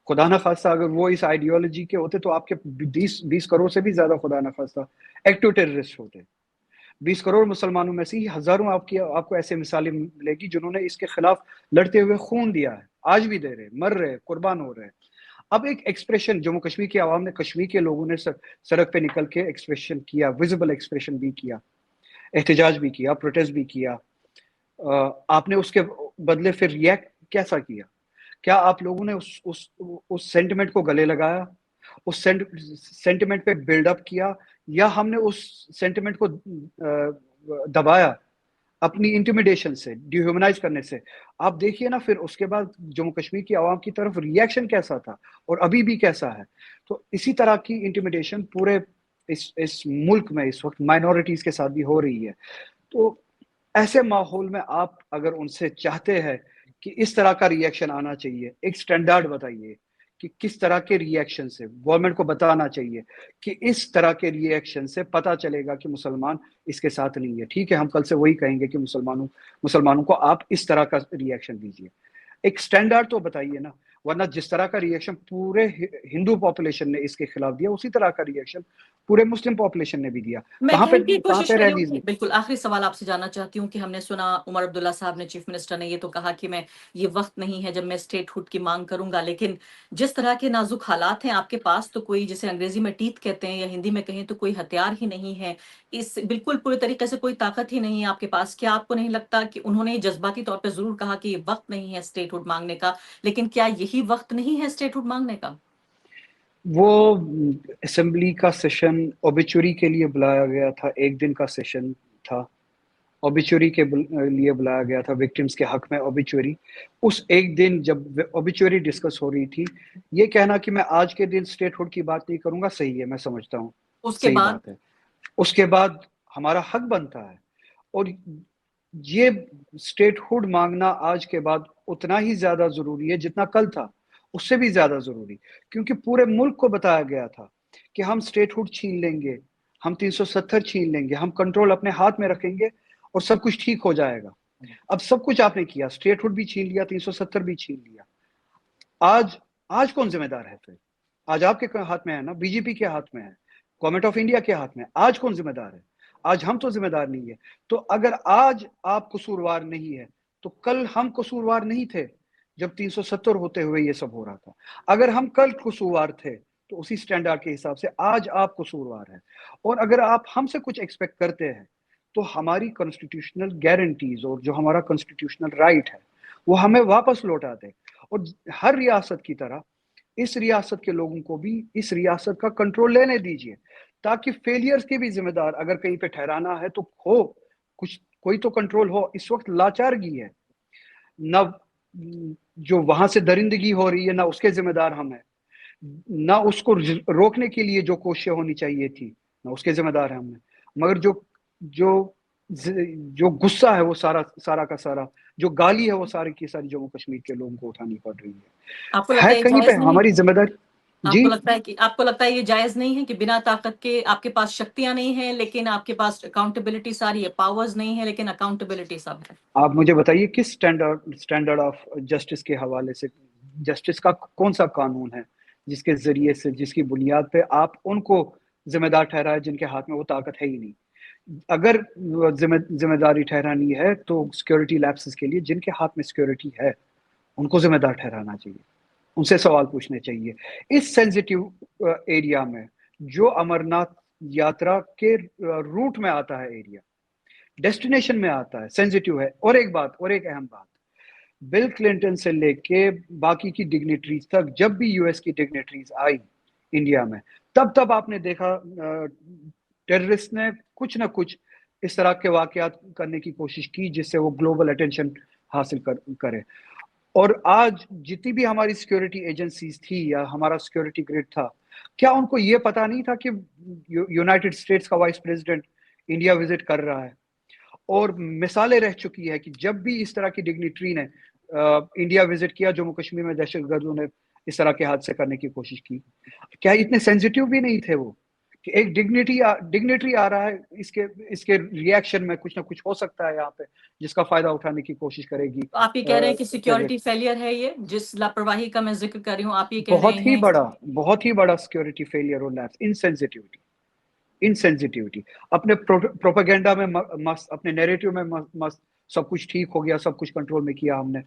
خدا نہ خواستہ اگر وہ اس آئیڈیالوجی کے ہوتے تو آپ کے 20 کروڑ سے بھی زیادہ خدا نہ خواستہ ایکٹو ٹیررسٹ ہوتے۔ 20 کروڑ مسلمانوں میں سے ہی ہزاروں آپ کو ایسے مثالیں ملے گی جنہوں نے اس کے خلاف لڑتے ہوئے خون دیا ہے، آج بھی دے رہے، مر رہے، قربان ہو رہے۔ اب ایک ایکسپریشن جموں کشمیر کی عوام نے، کشمیر کے لوگوں نے سڑک پہ نکل کے ایکسپریشن کیا، ویزیبل ایکسپریشن بھی کیا، احتجاج بھی کیا، پروٹیسٹ بھی کیا۔ آپ نے اس کے بدلے پھر ریئیکٹ کیسا کیا؟ کیا آپ لوگوں نے اس سینٹیمنٹ کو گلے لگایا، اس سینٹیمنٹ پہ بلڈ اپ کیا، یا ہم نے اس سینٹیمنٹ کو دبایا؟ اپنی انٹیمیڈیشن سے، ڈیہیومنائز کرنے سے. آپ دیکھیے نا پھر اس کے بعد جموں کشمیر کی عوام کی طرف ریئیکشن کیسا تھا اور ابھی بھی کیسا ہے. تو اسی طرح کی انٹیمیڈیشن پورے اس ملک میں اس وقت مائنورٹیز کے ساتھ بھی ہو رہی ہے. تو ایسے ماحول میں آپ اگر ان سے چاہتے ہیں کہ اس طرح کا ریئیکشن آنا چاہیے، ایک سٹینڈرڈ بتائیے کہ کس طرح کے ریئیکشن سے گورنمنٹ کو بتانا چاہیے کہ اس طرح کے ریئیکشن سے پتہ چلے گا کہ مسلمان اس کے ساتھ نہیں ہے. ٹھیک ہے، ہم کل سے وہی کہیں گے کہ مسلمانوں کو آپ اس طرح کا ریئیکشن دیجیے. ایک سٹینڈرڈ تو بتائیے نا، ورنہ جس طرح کا ریئیکشن پورے ہندو پاپولیشن نے اس کے خلاف دیا، اسی طرح کا ریئیکشن پورے مسلم پاپولیشن نے بھی دیا. میں کہاں کہنے کی پہ کوشش کر رہی ریلیز ہوں. بالکل آخری سوال آپ سے جاننا چاہتی ہوں کہ ہم نے سنا عمر عبداللہ صاحب نے، چیف منسٹر نے یہ تو کہا کہ میں یہ وقت نہیں ہے جب میں اسٹیٹ ہوڈ کی مانگ کروں گا، لیکن جس طرح کے نازک حالات ہیں آپ کے پاس تو کوئی، جسے انگریزی میں ٹیتھ کہتے ہیں یا ہندی میں کہیں تو کوئی ہتھیار ہی نہیں ہے، اس بالکل پورے طریقے سے کوئی طاقت ہی نہیں ہے آپ کے پاس. کیا آپ کو نہیں لگتا کہ انہوں نے جذباتی طور پہ ضرور کہا کہ یہ وقت نہیں ہے اسٹیٹ ہوڈ مانگنے کا، لیکن کیا یہی وقت نہیں ہے اسٹیٹ ہوڈ مانگنے کا؟ وہ اسمبلی کا سیشن اوبیچوری کے لیے بلایا گیا تھا، ایک دن کا سیشن تھا، اوبیچوری کے لیے بلایا گیا تھا، وکٹمز کے حق میں اوبیچوری. اس ایک دن جب اوبیچوری ڈسکس ہو رہی تھی، یہ کہنا کہ میں آج کے دن اسٹیٹ ہوڈ کی بات نہیں کروں گا صحیح ہے، میں سمجھتا ہوں اس کے صحیح بعد بات ہے. اس کے بعد ہمارا حق بنتا ہے، اور یہ اسٹیٹ ہوڈ مانگنا آج کے بعد اتنا ہی زیادہ ضروری ہے جتنا کل تھا، اس سے بھی زیادہ ضروری، کیونکہ پورے ملک کو بتایا گیا تھا کہ ہم اسٹیٹ ہوڈ چھین لیں گے، ہم 370 چھین لیں گے، ہم کنٹرول اپنے ہاتھ میں رکھیں گے اور سب کچھ ٹھیک ہو جائے گا. اب سب کچھ آپ نے کیا، اسٹیٹ ہوڈ بھی چھین لیا، 370 بھی چھین لیا. آج کون ذمہ دار ہے؟ پھر آج آپ کے ہاتھ میں ہے نا، بی جے پی کے ہاتھ میں ہے، گورنمنٹ آف انڈیا کے ہاتھ میں. آج کون ذمہ دار ہے؟ آج ہم تو ذمہ دار نہیں ہے. تو اگر آج آپ قصوروار نہیں ہے تو کل ہم قصوروار نہیں تھے جب 370 ہوتے ہوئے یہ سب ہو رہا تھا. اگر ہم کل قصوروار تھے تو اسی سٹینڈرڈ کے حساب سے آج آپ قصوروار ہیں. اور اگر آپ ہم سے کچھ ایکسپیکٹ کرتے ہیں تو ہماری کانسٹیٹیوشنل گارنٹیز اور جو ہمارا کانسٹیٹیوشنل رائٹ ہے وہ ہمیں واپس لوٹا دے. اور ہر ریاست کی طرح اس ریاست کے لوگوں کو بھی اس ریاست کا کنٹرول لینے دیجیے، تاکہ فیلیئرز کے بھی ذمہ دار اگر کہیں پہ ٹھہرانا ہے تو ہو، کچھ کوئی تو کنٹرول ہو. اس وقت لاچارگی ہے، نہ جو وہاں سے درندگی ہو رہی ہے نہ اس کے ذمہ دار ہم ہیں، نہ اس کو روکنے کے لیے جو کوششیں ہونی چاہیے تھی نہ اس کے ذمہ دار ہم ہیں. مگر جو غصہ ہے وہ سارا کا سارا، جو گالی ہے وہ ساری کی ساری جموں کشمیر کے لوگوں کو اٹھانی پڑ رہی آپ کو لگتا ہے ہے کہیں پہ جائز نہیں؟ ہماری ذمہ داری. آپ جی کو لگتا ہے یہ جائز نہیں ہے کہ بنا طاقت کے آپ کے پاس شکتیاں نہیں ہیں لیکن آپ کے پاس اکاؤنٹیبلٹی ساری ہے، پاورز نہیں ہے لیکن اکاؤنٹیبلٹی سب ہے؟ آپ مجھے بتائیے کس سٹینڈرڈ آف جسٹس کے حوالے سے، جسٹس کا کون سا قانون ہے جس کے ذریعے سے، جس کی بنیاد پہ آپ ان کو ذمہ دار ٹھہرائے جن کے ہاتھ میں وہ طاقت ہے ہی نہیں. اگر ذمہ داری ٹھہرانی ہے تو سیکورٹی لیپسز کے لیے جن کے ہاتھ میں سیکورٹی ہے ان کو ذمہ دار ٹھہرانا چاہیے، ان سے سوال پوچھنے چاہیے. اس سینسیٹیو ایریا میں جو امرناتھ یاترا کے روٹ میں آتا ہے، ایریا ڈیسٹینیشن میں آتا ہے، سینسیٹیو ہے. اور ایک اہم بات، بل کلنٹن سے لے کے باقی کی ڈگنیٹریز تک جب بھی یو ایس کی ڈگنیٹریز آئی انڈیا میں، تب آپ نے دیکھا ٹیررسٹ نے کچھ نہ کچھ اس طرح کے واقعات کرنے کی کوشش کی جس سے وہ گلوبل اٹینشن حاصل کرے. اور آج جتنی بھی ہماری سیکورٹی ایجنسیز تھی یا ہمارا سیکورٹی گریڈ تھا، کیا ان کو یہ پتا نہیں تھا کہ یونائٹڈ اسٹیٹس کا وائس پریزیڈنٹ انڈیا وزٹ کر رہا ہے؟ اور مثالیں رہ چکی ہے کہ جب بھی اس طرح کی ڈگنیٹری نے انڈیا وزٹ کیا، جموں کشمیر میں دہشت گردوں نے اس طرح کے حادثے کرنے کی کوشش کی. کیا اتنے سینسیٹیو بھی نہیں تھے وہ کہ ایک ڈگنیٹری آ رہا ہے، اس کے ریئیکشن میں کچھ نہ کچھ ہو سکتا ہے یہاں پہ جس کا فائدہ اٹھانے کی کوشش کرے گی. آپ یہ کہہ رہے ہیں کہ سیکیورٹی فیلئر ہے، یہ جس لاپرواہی کا میں ذکر کر رہی ہوں آپ یہ کہہ رہے ہیں بہت ہی بڑا سیکورٹی فیلئر اور لیپس، انسینسٹیوٹی. اپنے پروپیگنڈا میں مست، اپنے نیریٹو میں مست، سب کچھ ٹھیک ہو گیا، سب کچھ کنٹرول میں کیا ہم نے،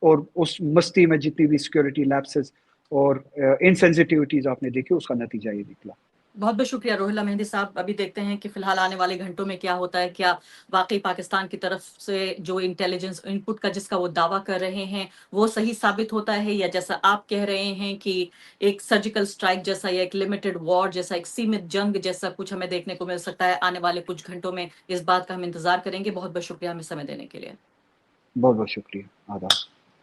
اور اس مستی میں جتنی بھی سیکورٹی لیپسز اور انسینسٹیوٹیز آپ نے دیکھی اس کا نتیجہ یہ نکلا. بہت بہت شکریہ روہیلا مہندی صاحب. ابھی دیکھتے ہیں کہ فی الحال آنے والے گھنٹوں میں کیا ہوتا ہے. کیا واقعی پاکستان کی طرف سے جو انٹیلیجنس ان پٹ کا جس کا وہ دعویٰ کر رہے ہیں وہ صحیح ثابت ہوتا ہے، یا جیسا آپ کہہ رہے ہیں کہ ایک سرجیکل سٹرائک جیسا یا ایک لمیٹڈ وار جیسا، ایک سیمت جنگ جیسا کچھ ہمیں دیکھنے کو مل سکتا ہے آنے والے کچھ گھنٹوں میں. اس بات کا ہم انتظار کریں گے. بہت بہت شکریہ ہمیں سمے دینے کے لیے. بہت بہت شکریہ. آداب.